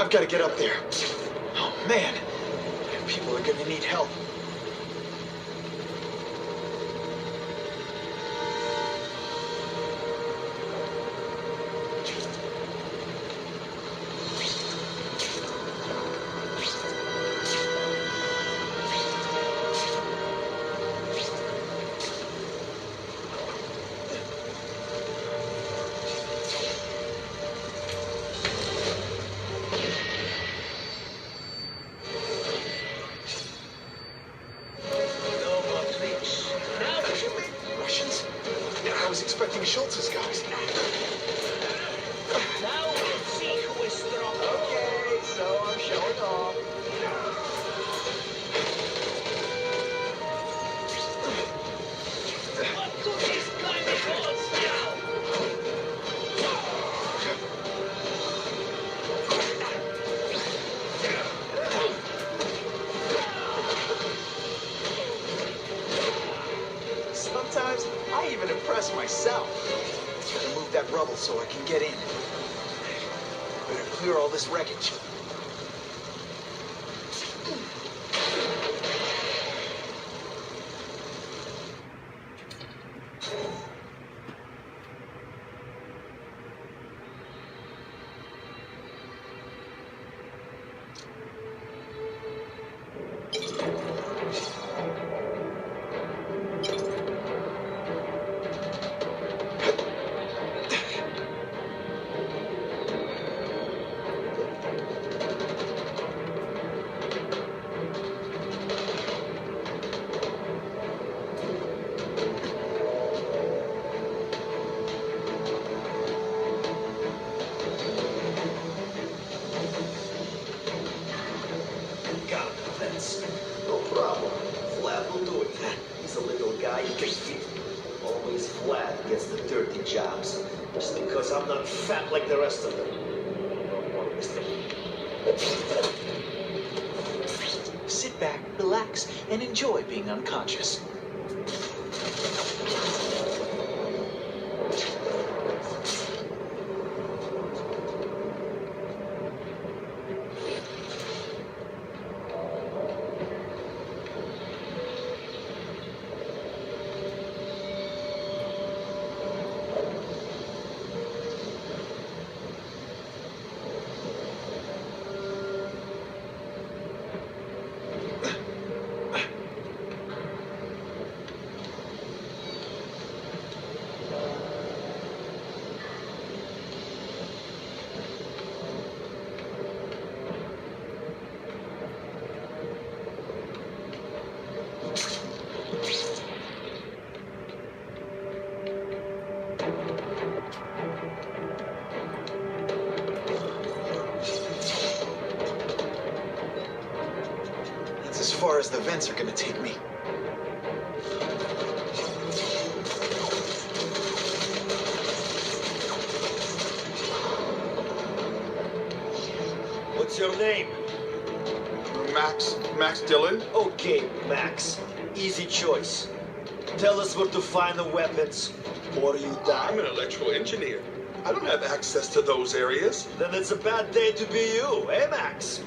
I've got to get up there. Oh, man. People are gonna need help. Expecting Schultz's guys. Now we'll see who is strong. Okay, so I'm showing off. What do these climbing walls now? Sometimes I even impress myself. Gotta move that rubble so I can get in. Better clear all this wreckage. No problem. Flat will do it. He's a little guy you can fit. Always Flat gets the dirty jobs. Just because I'm not fat like the rest of them. Sit back, relax, and enjoy being unconscious. That's as far as the vents are gonna take me. What's your name? Max Dillon? Okay, Max. Easy choice. Tell us where to find the weapons, or you die. I'm an electrical engineer. I don't have access to those areas. Then it's a bad day to be you, eh, Max?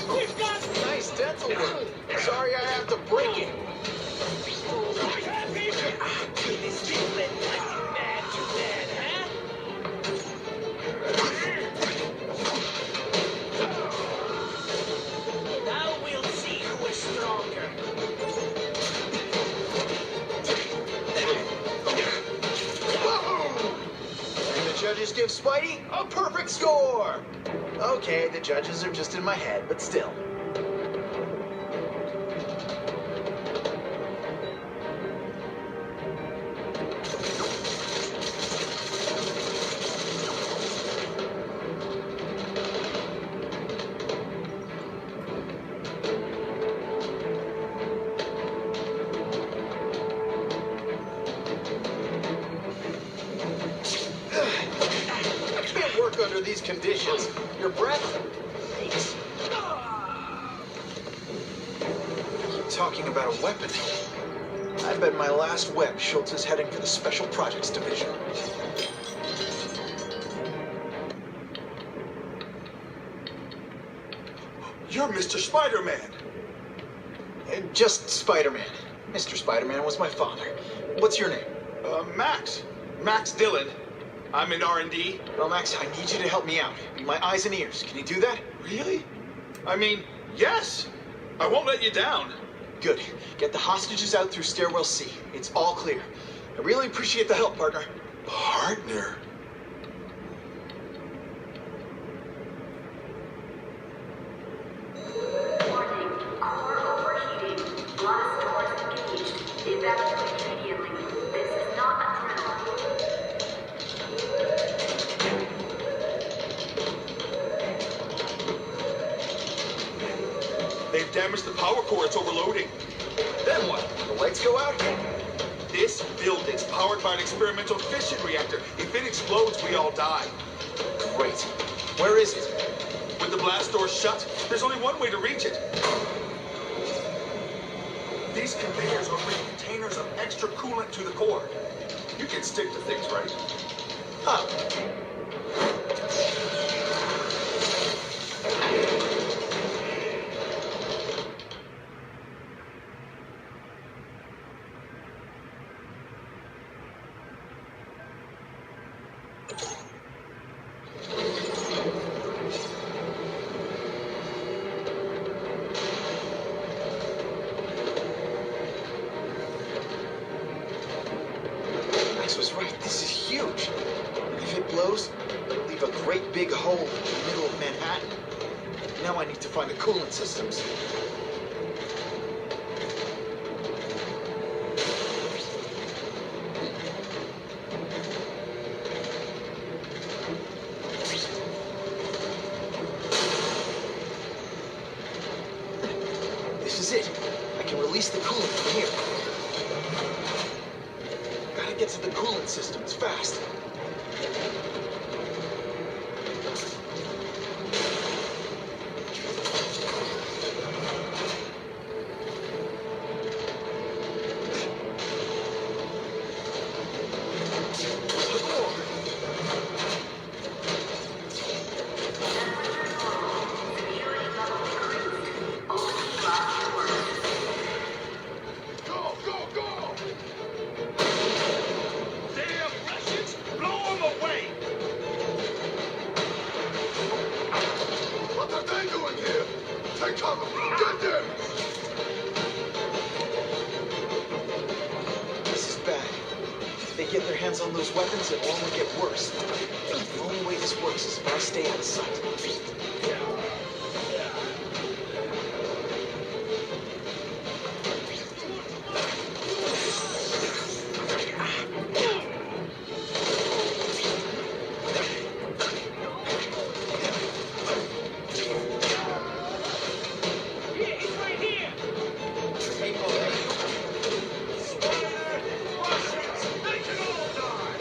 We've got Nice dental work. Sorry I have to break it. this people like man to man, huh? Now we'll see who is stronger. And the judges give Spidey a perfect score. Okay, the judges are just in my head, but still. I can't work under these conditions. Your breath aches. talking about a weapon. I bet my last web Schultz is heading for the Special Projects Division. You're Mr. Spider-Man. Just Spider-Man. Mr. Spider-Man was my father. What's your name? Max. Max Dillon. I'm in R&D. Well, Max, I need you to help me out. Be my eyes and ears. Can you do that? Really? I mean, yes. I won't let you down. Good. Get the hostages out through Stairwell C. It's all clear. I really appreciate the help, partner. Partner? Warning. Core overheating. Blast doors engaged. Evacuate immediately. This is not a drill. They've damaged the power core. It's overloading. Then what? The lights go out? This building's powered by an experimental fission reactor. If it explodes, we all die. Great. Where is it? With the blast door shut, there's only one way to reach it. These conveyors are bringing containers of extra coolant to the core. You can stick to things, right? Huh. Max was right. This is huge. If it blows, it'll leave a great big hole in the middle of Manhattan. Now I need to find the coolant systems. This is it. I can release the coolant from here. Gotta get to the coolant systems fast. Security level decreased. Open blast doors. Go, go, go! Damn Russians! Blow them away! What are they doing here? Take cover! Get them! This is bad. If they get their hands on those weapons, it'll only get worse. The only way this works is if I stay out of sight. Yeah, he's right here. Russians, they can all die.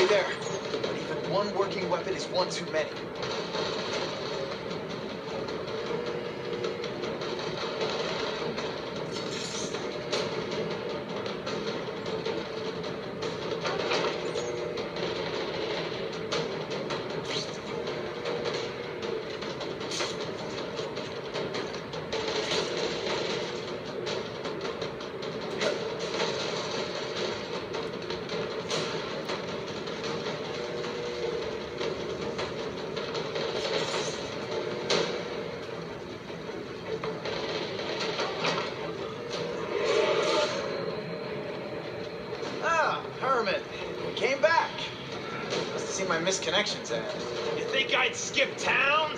there. But even one working weapon is one too many. Herman, we came back. Must have seen my missed connections ad. You think I'd skip town?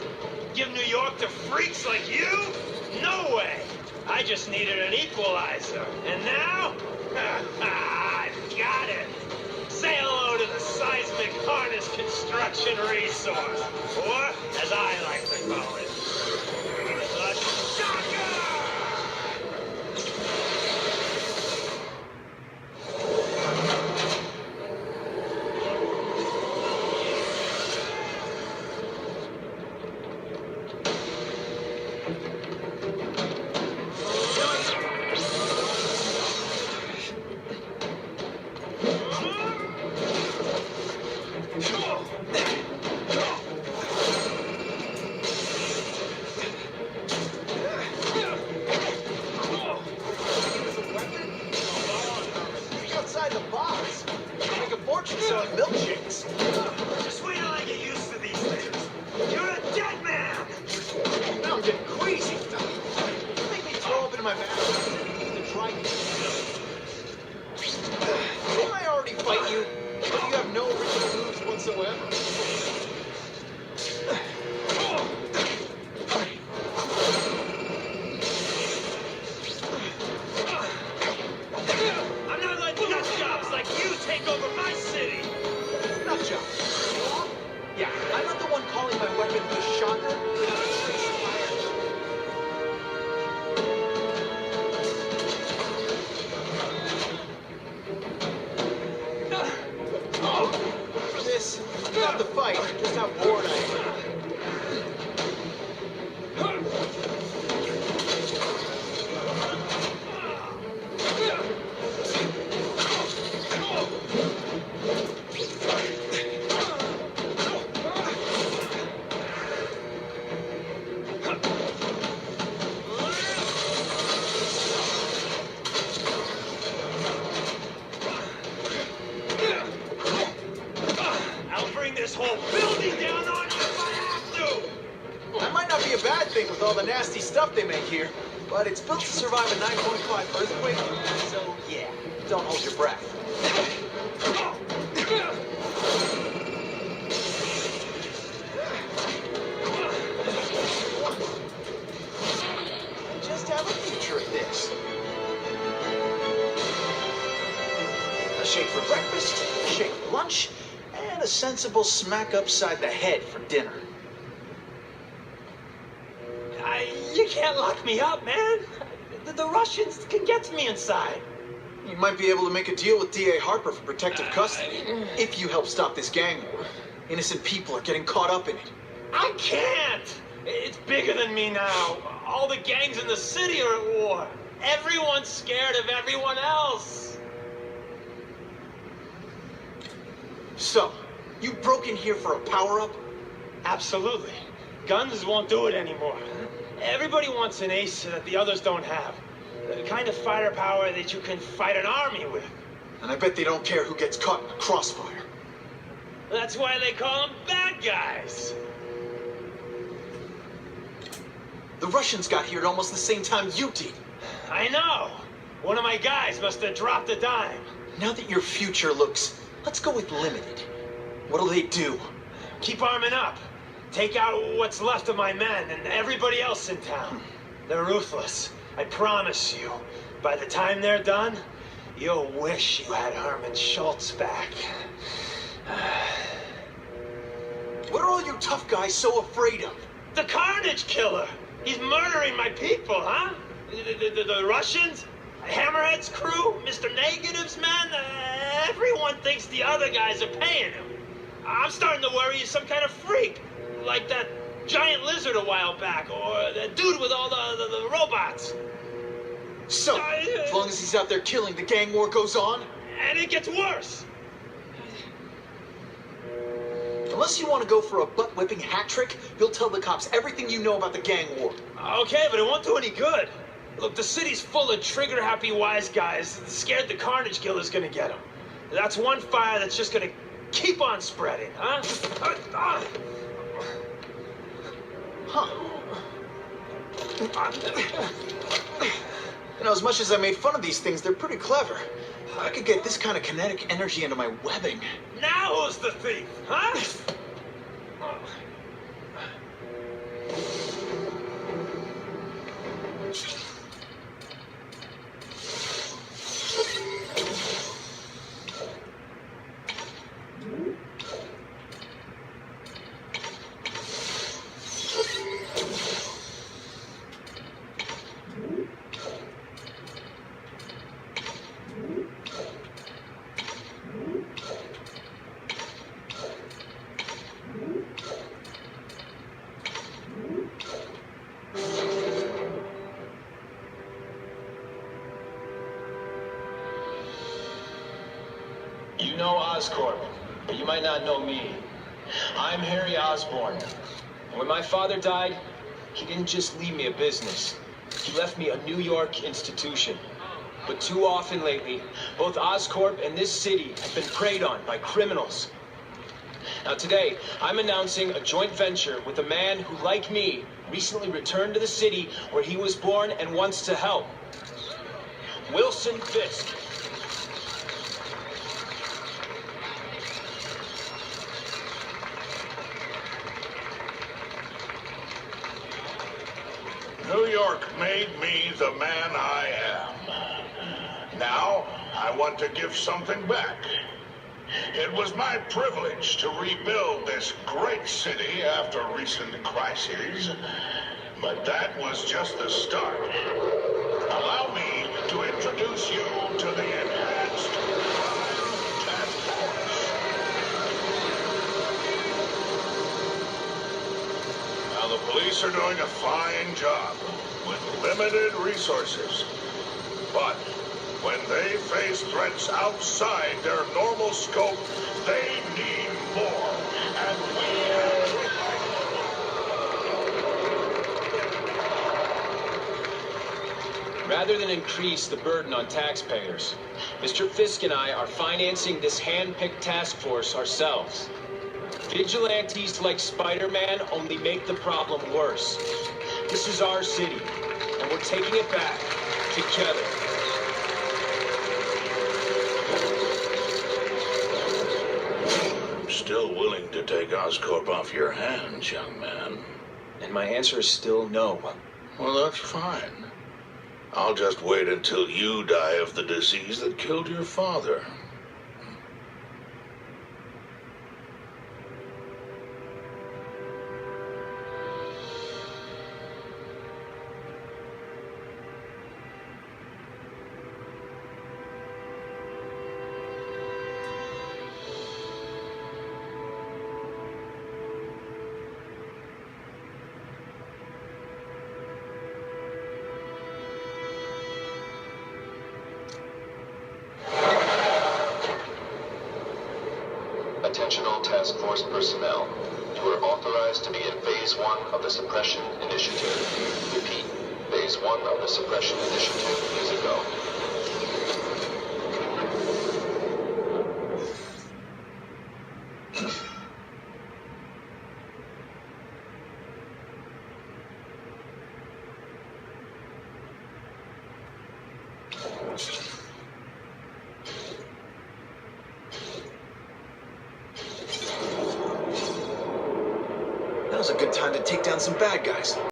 Give New York to freaks like you? No way! I just needed an equalizer. And now? I've got it! Say hello to the seismic harness construction resource. Or, as I like to call it, the shocker! Outside the box. You make a fortune selling milkshakes. Just wait till I get used to these things. You're a dead man! Now I'm getting queasy. You make me throw up into my mouth. To try you. Didn't I already fight you? But you have no original moves whatsoever. I'm not letting nut jobs like you take over my city! Nut job. Yeah, I'm not the one calling my weapon the shocker. This is not the fight, just how bored I am. I'll bring this whole building down on you if I have to! That might not be a bad thing with all the nasty stuff they make here, but it's built to survive a 9.5 earthquake, so yeah, don't hold your breath. Just have a picture of this. A shake for breakfast, a shake for lunch, and a sensible smack upside the head for dinner. You can't lock me up, man. The Russians can get to me inside. You might be able to make a deal with D.A. Harper for protective custody if you help stop this gang war. Innocent people are getting caught up in it. I can't! It's bigger than me now. All the gangs in the city are at war. Everyone's scared of everyone else. So, you broke in here for a power-up? Absolutely. Guns won't do it anymore. Everybody wants an ace that the others don't have. The kind of firepower that you can fight an army with. And I bet they don't care who gets caught in the crossfire. That's why they call them bad guys. The Russians got here at almost the same time you did. I know. One of my guys must have dropped a dime. Now that your future looks, let's go with limited. What'll they do? Keep arming up. Take out what's left of my men and everybody else in town. They're ruthless. I promise you. By the time they're done, you'll wish you had Herman Schultz back. What are all you tough guys so afraid of? The Carnage Killer! He's murdering my people, huh? The Russians? Hammerhead's crew, Mr. Negatives, man, everyone thinks the other guys are paying him. I'm starting to worry he's some kind of freak, like that giant lizard a while back, or the dude with all the robots. So, as long as he's out there killing, the gang war goes on? And it gets worse. Unless you want to go for a butt-whipping hat trick, you'll tell the cops everything you know about the gang war. Okay, but it won't do any good. Look, the city's full of trigger-happy wise guys scared the Carnage Killer's gonna get them. That's one fire that's just gonna keep on spreading, huh? You know, as much as I made fun of these things, they're pretty clever. I could get this kind of kinetic energy into my webbing. Now who's the thief, huh? You know Oscorp, but you might not know me. I'm Harry Osborn. And when my father died, he didn't just leave me a business. He left me a New York institution. But too often lately, both Oscorp and this city have been preyed on by criminals. Now today, I'm announcing a joint venture with a man who, like me, recently returned to the city where he was born and wants to help. Wilson Fisk. New York made me the man I am. Now, I want to give something back. It was my privilege to rebuild this great city after recent crises, but that was just the start. Allow me to introduce you to the Enhanced Crime Task Force. Now, the police are doing a fine job with limited resources, but when they face threats outside their normal scope, they need more, and we have Rather than increase the burden on taxpayers, Mr. Fisk and I are financing this hand-picked task force ourselves. Vigilantes like Spider-Man only make the problem worse. This is our city, and we're taking it back together. still willing to take Oscorp off your hands, young man. And my answer is still no. Well, that's fine. I'll just wait until you die of the disease that killed your father. Attention all task force personnel. You are authorized to be in Phase 1 of the Suppression Initiative. Repeat, Phase 1 of the Suppression Initiative is a go. Now's a good time to take down some bad guys.